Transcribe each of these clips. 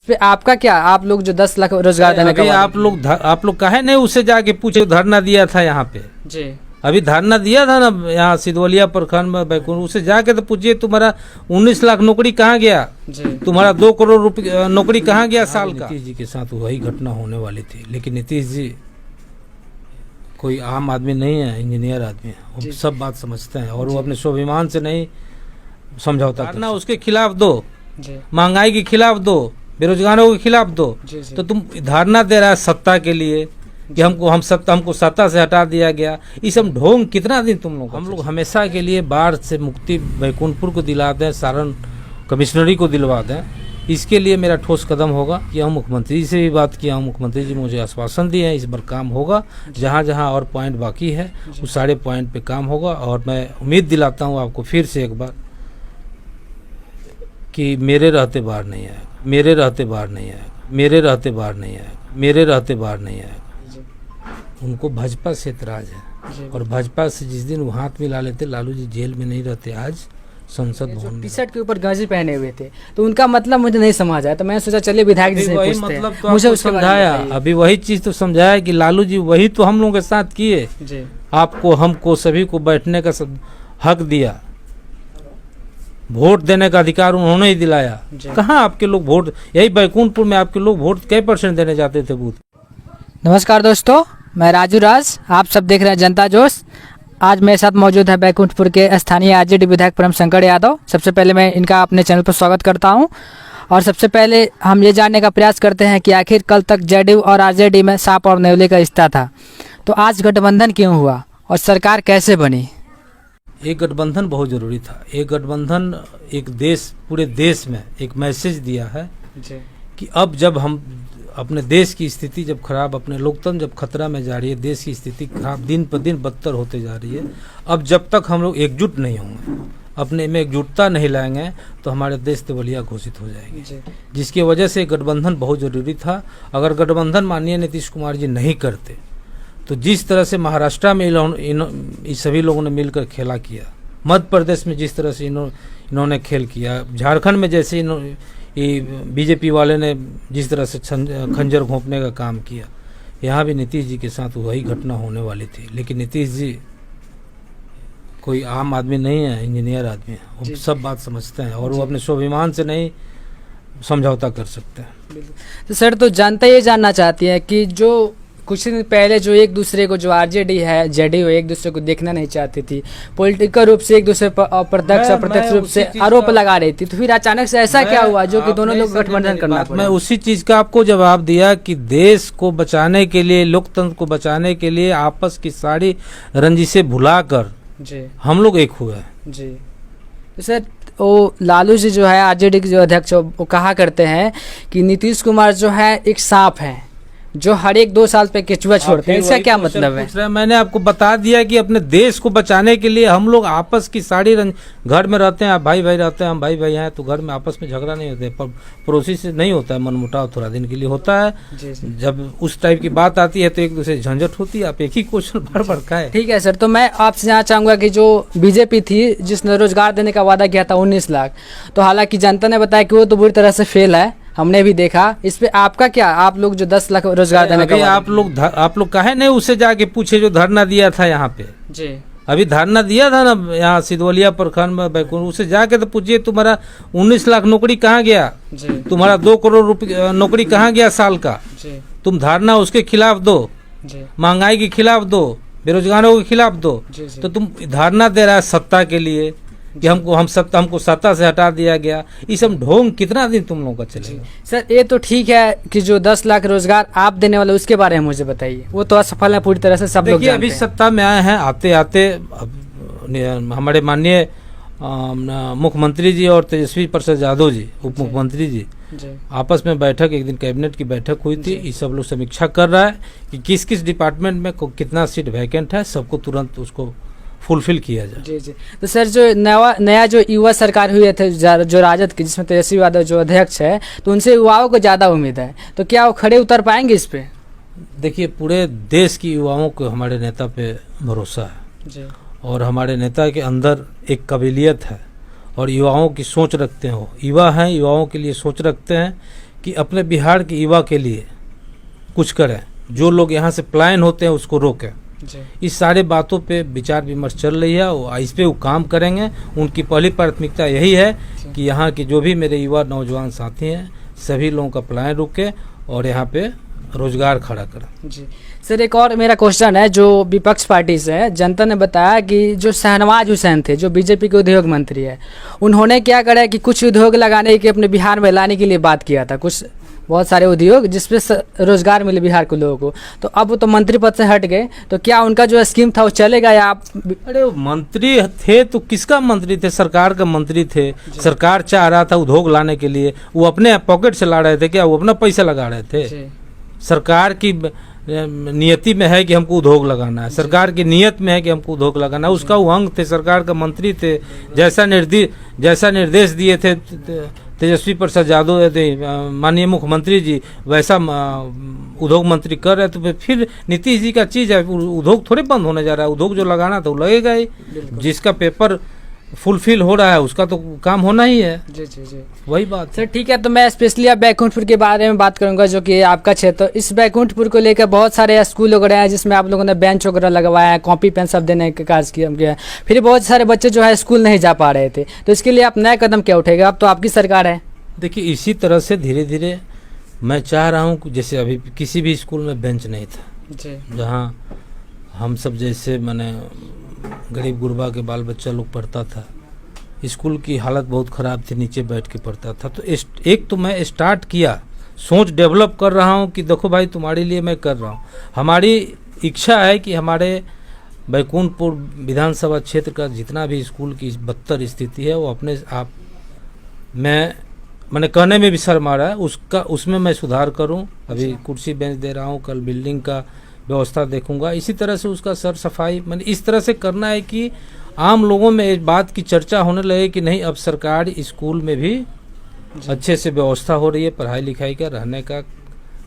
फिर आपका क्या, आप लोग जो 10 लाख रोजगार देने का आप लोग काहे नहीं उससे जाके पूछे, धरना दिया था यहाँ पे जी, अभी धरना दिया था ना यहाँ सिधवलिया प्रखंड में बैकुंठ, उससे जाके तो पूछिए तुम्हारा 19 लाख नौकरी कहाँ गया जी, तुम्हारा 2 करोड़ रुपये नौकरी कहाँ गया साल का। नीतीश जी के साथ वही घटना होने वाली थी, लेकिन नीतीश जी कोई आम आदमी नहीं है, इंजीनियर आदमी है, वो सब बात समझते हैं और वो अपने स्वाभिमान से नहीं समझौता करना। उसके खिलाफ दो, महंगाई के खिलाफ दो, बेरोजगारों के खिलाफ दो। तो तुम धारणा दे रहा है सत्ता के लिए कि हमको सत्ता से हटा दिया गया। इस हम ढोंग कितना दिन तुम लोग, हम लोग हमेशा के लिए बाढ़ से मुक्ति बैकुंठपुर को दिला दें, सारण कमिश्नरी को दिलवा दें। इसके लिए मेरा ठोस कदम होगा कि हम मुख्यमंत्री जी से भी बात किया हूँ, मुख्यमंत्री जी मुझे आश्वासन दिए हैं इस बार काम होगा। जहाँ जहाँ और पॉइंट बाकी है उस सारे पॉइंट पे काम होगा। और मैं उम्मीद दिलाता हूँ आपको फिर से एक बार कि मेरे रहते बाहर नहीं आएगा, मेरे रहते बाहर नहीं आएगा, मेरे रहते बाहर नहीं आएगा, मेरे रहते बाहर नहीं आएगा। उनको भाजपा से एतराज है और भाजपा से जिस दिन वो हाथ मिला लेते, लालू जी जेल में नहीं रहते, आज संसद भवन टी शर्ट के ऊपर गाजी पहने हुए थे, तो उनका मतलब मुझे नहीं समझ आया, तो मैं सोचा चलिए विधायक जी से वही पूछते हैं। मतलब तो मुझे आपको उसके बारे में समझाया, बताइए। अभी वही चीज तो समझाया कि लालू जी वही तो हम लोगों के साथ किए, आपको हमको सभी को बैठने का हक दिया, वोट देने का अधिकार उन्होंने ही दिलाया। कहाँ आपके लोग वोट, यही बैकुंठपुर में आपके लोग वोट कई % देने जाते थे बूथ। नमस्कार दोस्तों, मैं राजू राज, आप सब देख रहे हैं जनता जोश। आज मेरे साथ मौजूद है बैकुंठपुर के स्थानीय आरजेडी विधायक परम शंकर यादव। सबसे पहले मैं इनका अपने चैनल पर स्वागत करता हूं और सबसे पहले हम ये जानने का प्रयास करते हैं कि आखिर कल तक जेडीयू और आरजेडी में सांप और नेवले का रिश्ता था, तो आज गठबंधन क्यों हुआ और सरकार कैसे बनी? एक गठबंधन बहुत जरूरी था। एक गठबंधन एक देश, पूरे देश में एक मैसेज दिया है कि अब जब हम अपने देश की स्थिति जब खराब, अपने लोकतंत्र जब खतरा में जा रही है, देश की स्थिति खराब दिन पर दिन बदतर होते जा रही है, अब जब तक हम लोग एकजुट नहीं होंगे, अपने में एकजुटता नहीं लाएंगे, तो हमारे देश दिवालिया घोषित हो जाएगी। जिसकी वजह से गठबंधन बहुत जरूरी था। अगर गठबंधन माननीय नीतीश कुमार जी नहीं करते तो जिस तरह से महाराष्ट्र में इस सभी लोगों ने मिलकर खेला किया, मध्य प्रदेश में जिस तरह से इन्होंने खेल किया, झारखंड में जैसे बीजेपी वाले ने जिस तरह से खंजर घोंपने का काम किया, यहाँ भी नीतीश जी के साथ वही घटना होने वाली थी। लेकिन नीतीश जी कोई आम आदमी नहीं है, इंजीनियर आदमी है, वो सब बात समझते हैं और वो अपने स्वाभिमान से नहीं समझौता कर सकते हैं। तो सर, तो जनता ये जानना चाहती है कि जो कुछ दिन पहले जो एक दूसरे को, जो आरजेडी है जेडीयू एक दूसरे को देखना नहीं चाहती थी, पॉलिटिकल रूप से एक दूसरे पर अप्रत्यक्ष अप्रत्यक्ष रूप से आरोप लगा रही थी, तो फिर अचानक से ऐसा क्या हुआ जो कि दोनों लोग गठबंधन करना पड़ा? मैं उसी चीज का आपको जवाब दिया कि देश को बचाने के लिए, लोकतंत्र को बचाने के लिए आपस की सारी रंजिशें भुलाकर हम लोग एक हुए जी। तो सर, वो लालू जी जो है आरजेडी के जो अध्यक्ष, वो कहा करते हैं कि नीतीश कुमार जो है एक सांप है जो हर एक 2 साल पे केचुआ छोड़ते हैं। इसका क्या मतलब है? मैंने आपको बता दिया कि अपने देश को बचाने के लिए हम लोग आपस की सारी घर में रहते हैं, आप भाई भाई रहते हैं, हम भाई भाई हैं, तो घर में आपस में झगड़ा नहीं होते, पर पड़ोसी से नहीं होता है मनमुटाव, थोड़ा दिन के लिए होता है। जब उस टाइप की बात आती है तो एक दूसरे झंझट होती है। आप एक ही क्वेश्चन बार बार खाए। ठीक है सर, तो मैं आपसे यहाँ चाहूंगा कि जो बीजेपी थी जिसने रोजगार देने का वादा किया था 19 लाख, तो हालांकि जनता ने बताया कि वो तो बुरी तरह से फेल है, हमने भी देखा। इस पे आपका क्या, आप लोग जो 10 लाख रोजगार देने का, आप लोग काहे नहीं उससे जाके पूछे जो धरना दिया था यहाँ पे जी, अभी धरना दिया था ना यहाँ सिधवलिया प्रखंड में बैकुंठ, उससे जाके तो पूछिए तुम्हारा 19 लाख नौकरी कहाँ गया तुम्हारा 2 करोड़ रुपये नौकरी कहाँ गया साल का। तुम धारणा उसके खिलाफ दो, महंगाई के खिलाफ दो, बेरोजगारों के खिलाफ दो। तो तुम धारणा दे रहा है सत्ता के लिए कि हमको सत्ता से हटा दिया गया। इस हम ढोंग कितना दिन तुम लोगों का चलेगा? सर, ये तो ठीक है कि जो 10 लाख रोजगार आप देने वाले, उसके बारे में मुझे बताइए। वो तो असफल है पूरी तरह से, सब लोग जानते हैं। अभी सत्ता में आए हैं, आते आते हमारे माननीय मुख्यमंत्री जी और तेजस्वी प्रसाद यादव जी, उप मुख्यमंत्री जी, आपस में बैठक, एक दिन कैबिनेट की बैठक हुई थी। ये सब लोग समीक्षा कर रहा है कि किस किस डिपार्टमेंट में कितना सीट वैकेंट है, सबको तुरंत उसको फुलफिल किया जाए। जी। तो सर, जो नया जो युवा सरकार हुई थे जो राजद की, जिसमें तेजस्वी यादव जो अध्यक्ष है, तो उनसे युवाओं को ज्यादा उम्मीद है, तो क्या वो खड़े उतर पाएंगे इस पे? देखिए, पूरे देश की युवाओं को हमारे नेता पे भरोसा है जी। और हमारे नेता के अंदर एक काबिलियत है और युवाओं की सोच रखते हो, युवा हैं, युवाओं के लिए सोच रखते हैं कि अपने बिहार के युवा के लिए कुछ करें, जो लोग यहाँ से पलायन होते हैं उसको रोकें। इस सारे बातों पे विचार विमर्श चल रही है और इस पे वो काम करेंगे। उनकी पहली प्राथमिकता यही है कि यहाँ के जो भी मेरे युवा नौजवान साथी हैं सभी लोगों का पलायन रुके और यहाँ पे रोजगार खड़ा करें। जी सर, एक और मेरा क्वेश्चन है, जो विपक्ष पार्टी से है, जनता ने बताया कि जो शहनवाज हुसैन थे जो बीजेपी के उद्योग मंत्री है, उन्होंने क्या करा है कि कुछ उद्योग लगाने के अपने बिहार में लाने के लिए बात किया था, कुछ बहुत सारे उद्योग जिसपे रोजगार मिले बिहार के लोगों को। तो अब वो तो मंत्री पद से हट गए, तो क्या उनका जो स्कीम था वो चलेगा या आप? अरे वो मंत्री थे तो किसका मंत्री थे? सरकार का मंत्री थे। सरकार चाह रहा था उद्योग लाने के लिए, वो अपने पॉकेट से ला रहे थे क्या? वो अपना पैसा लगा रहे थे? सरकार की नियति में है कि हमको उद्योग लगाना है, सरकार की नियत में है कि हमको उद्योग लगाना है, उसका वो अंग थे, सरकार का मंत्री थे। जैसा निर्देश दिए थे तेजस्वी प्रसाद यादव माननीय मुख्यमंत्री जी, वैसा उद्योग मंत्री कर रहे, तो फिर नीतीश जी का चीज है, उद्योग थोड़े बंद होने जा रहा है। उद्योग जो लगाना था वो लगेगा ही, जिसका पेपर फुलफिल हो रहा है उसका तो काम होना ही है। जी जी जी, वही बात सर। ठीक है, तो मैं स्पेशली अब बैकुंठपुर के बारे में बात करूंगा जो कि आपका क्षेत्र। इस बैकुंठपुर को लेकर बहुत सारे स्कूल वगैरह हैं जिसमें आप लोगों ने बेंच वगैरह लगवाया है, कॉपी पेन सब देने का कार्य किया है, फिर बहुत सारे बच्चे जो है स्कूल नहीं जा पा रहे थे, तो इसके लिए आप नया कदम क्या उठेगा? अब तो आपकी सरकार है। देखिए, इसी तरह से धीरे धीरे मैं चाह रहा हूँ, जैसे अभी किसी भी स्कूल में बेंच नहीं था, जहाँ हम सब जैसे मैंने गरीब गुरबा के बाल बच्चा लोग पढ़ता था, स्कूल की हालत बहुत ख़राब थी, नीचे बैठ के पढ़ता था। तो एक तो मैं स्टार्ट किया, सोच डेवलप कर रहा हूँ कि देखो भाई तुम्हारे लिए मैं कर रहा हूँ। हमारी इच्छा है कि हमारे बैकुंठपुर विधानसभा क्षेत्र का जितना भी स्कूल की बदतर स्थिति है वो अपने आप मैंने कहने में भी शर्म आ रहा है, उसमें मैं सुधार करूँ। अभी कुर्सी बेंच दे रहा हूँ, कल बिल्डिंग का व्यवस्था देखूंगा। इसी तरह से उसका सर सफाई मैंने इस तरह से करना है कि आम लोगों में इस बात की चर्चा होने लगे कि नहीं, अब सरकार स्कूल में भी अच्छे से व्यवस्था हो रही है, पढ़ाई लिखाई का, रहने का,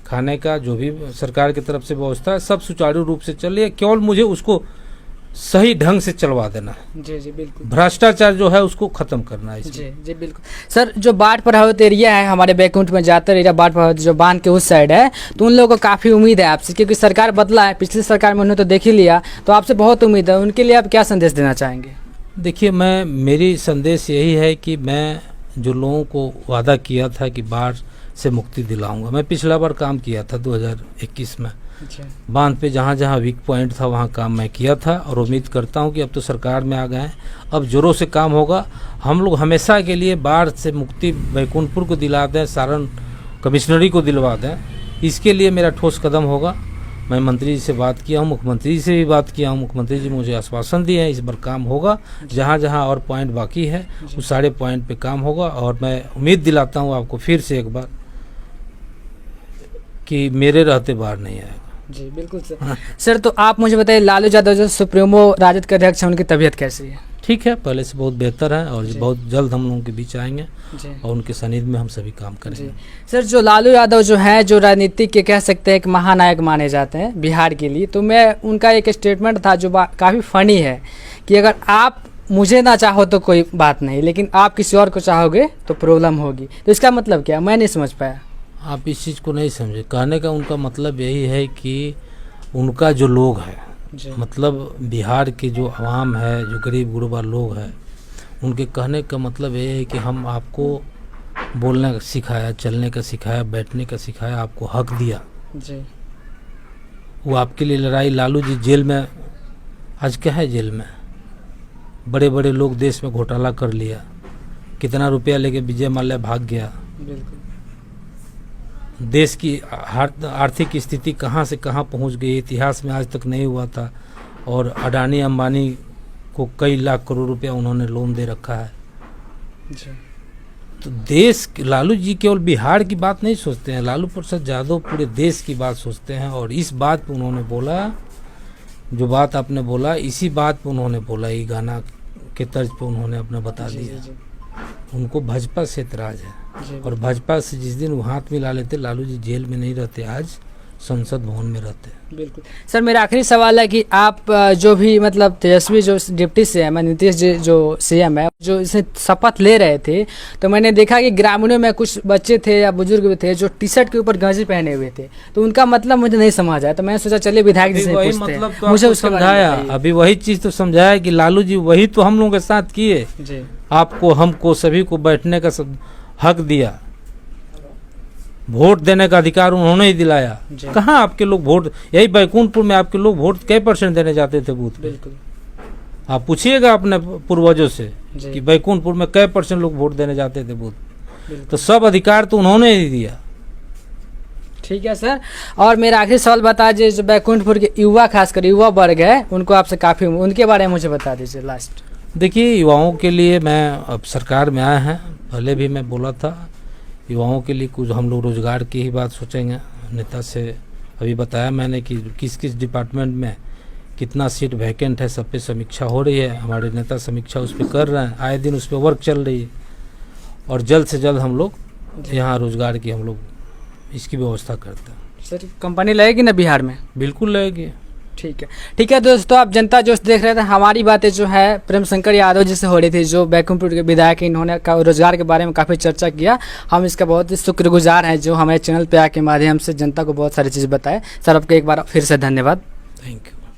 खाने का, जो भी सरकार की तरफ से व्यवस्था है सब सुचारू रूप से चल रही है। केवल मुझे उसको सही ढंग से चलवा देना है। जी जी बिल्कुल। भ्रष्टाचार जो है उसको खत्म करना है। जी जी बिल्कुल। सर, जो बाढ़ प्रभावित एरिया है हमारे बैकुंठ में, ज़्यादातर एरिया बाढ़ प्रभावित जो बांध के उस साइड है, तो उन लोगों को काफ़ी उम्मीद है आपसे, क्योंकि सरकार बदला है, पिछली सरकार में उन्होंने तो देख ही लिया, तो आपसे बहुत उम्मीद है। उनके लिए आप क्या संदेश देना चाहेंगे? देखिए, मेरी संदेश यही है कि मैं जो लोगों को वादा किया था कि बाढ़ से मुक्ति दिलाऊंगा, मैं पिछला बार काम किया था 2021 में। बांध पे जहाँ जहाँ वीक पॉइंट था वहाँ काम मैं किया था और उम्मीद करता हूँ कि अब तो सरकार में आ गए हैं, अब जोरों से काम होगा। हम लोग हमेशा के लिए बाढ़ से मुक्ति बैकुंठपुर को दिला दें, सारण कमिश्नरी को दिलवा दें, इसके लिए मेरा ठोस कदम होगा। मैं मंत्री जी से बात किया हूँ, मुख्यमंत्री जी से भी बात किया हूँ, मुख्यमंत्री जी मुझे आश्वासन दिए हैं इस बार काम होगा। जहाँ जहाँ और पॉइंट बाकी है उस सारे पॉइंट पे काम होगा और मैं उम्मीद दिलाता हूँ आपको फिर से एक बार कि मेरे रहते बाढ़ नहीं आएगा। जी बिल्कुल सर। सर, तो आप मुझे बताइए, लालू यादव जो सुप्रीमो राजद के अध्यक्ष हैं, उनकी तबीयत कैसी है? ठीक है, पहले से बहुत बेहतर है और बहुत जल्द हम लोगों के बीच आएंगे और उनके सानिध्य में हम सभी काम करेंगे। सर, जो लालू यादव जो है, जो राजनीतिक के कह सकते हैं एक महानायक माने जाते हैं बिहार के लिए, तो मैं उनका एक स्टेटमेंट था जो काफ़ी फनी है कि अगर आप मुझे ना चाहो तो कोई बात नहीं, लेकिन आप किसी और को चाहोगे तो प्रॉब्लम होगी। तो इसका मतलब क्या? मैं नहीं समझ पाया। आप इस चीज़ को नहीं समझे। कहने का उनका मतलब यही है कि उनका जो लोग है, मतलब बिहार के जो आवाम है, जो गरीब गुरबा लोग हैं, उनके कहने का मतलब ये है कि हम आपको बोलने का सिखाया, चलने का सिखाया, बैठने का सिखाया, आपको हक दिया जी। वो आपके लिए लड़ाई, लालू जी जेल में आज क्या है, जेल में बड़े बड़े लोग देश में घोटाला कर लिया, कितना रुपया लेके विजय माल्या भाग गया। बिल्कुल। देश की आर्थिक स्थिति कहाँ से कहाँ पहुँच गई, इतिहास में आज तक नहीं हुआ था। और अडानी अंबानी को कई लाख करोड़ रुपया उन्होंने लोन दे रखा है जी। तो देश, लालू जी केवल बिहार की बात नहीं सोचते हैं, लालू प्रसाद यादव पूरे देश की बात सोचते हैं। और इस बात पे उन्होंने बोला, जो बात आपने बोला, इसी बात पे उन्होंने बोला, ये गाना के तर्ज पे उन्होंने अपना बता दिया। उनको भाजपा से एतराज है और भाजपा से जिस दिन वो हाथ मिला लेते, लालू जी जेल में नहीं रहते आज, संसद भवन में रहते हैं। बिल्कुल सर, मेरा आखिरी सवाल है कि आप जो भी मतलब तेजस्वी जो डिप्टी सीएम है, नीतीश जी जो सीएम है, जो इसे शपथ ले रहे थे, तो मैंने देखा कि ग्रामीणों में कुछ बच्चे थे या बुजुर्ग भी थे जो टी शर्ट के ऊपर गंजी पहने हुए थे, तो उनका मतलब मुझे नहीं समझ आया, तो मैंने सोचा चलिए विधायक जी से वही पूछते हैं। मतलब तो मुझे आपको उसके बारे में समझाया, बताइए। अभी वही चीज तो समझाया कि लालू जी वही तो हम लोगों के साथ किए, जी आपको हमको सभी को बैठने का हक दिया, वोट देने का अधिकार उन्होंने ही दिलाया। जी। कहाँ आपके लोग वोट, यही बैकुंठपुर में आपके लोग वोट कै % देने जाते थे बूथ पे? बिल्कुल आप पूछिएगा अपने पूर्वजों से जी। कि बैकुंठपुर में कै % लोग वोट देने जाते थे बूथ, बिल्कुल। तो सब अधिकार तो उन्होंने ही दिया। ठीक है सर, और मेरा आखिरी सवाल बता दीजिए, जो बैकुंठपुर के युवा, खासकर युवा वर्ग है, उनको आपसे काफ़ी, उनके बारे में मुझे बता दीजिए लास्ट। देखिए, युवाओं के लिए मैं अब सरकार में आए हैं, पहले भी मैं बोला था, युवाओं के लिए कुछ हम लोग रोजगार की ही बात सोचेंगे। नेता से अभी बताया मैंने कि किस किस डिपार्टमेंट में कितना सीट वैकेंट है, सब पे समीक्षा हो रही है, हमारे नेता समीक्षा उस पर कर रहे हैं, आए दिन उस पर वर्क चल रही है, और जल्द से जल्द हम लोग यहाँ रोजगार की हम लोग इसकी व्यवस्था करते हैं। सर कंपनी लगेगी ना बिहार में? बिल्कुल लगेगी। ठीक है दोस्तों, आप जनता जोश देख रहे थे। हमारी बातें जो है प्रेम शंकर यादव जी से हो रही थी, जो बैकुंठपुर के विधायक, इन्होंने रोजगार के बारे में काफ़ी चर्चा किया। हम इसका बहुत ही शुक्रगुजार हैं जो हमारे चैनल पे आके माध्यम से जनता को बहुत सारी चीज़ बताए। सर आपका एक बार फिर से धन्यवाद। Thank you.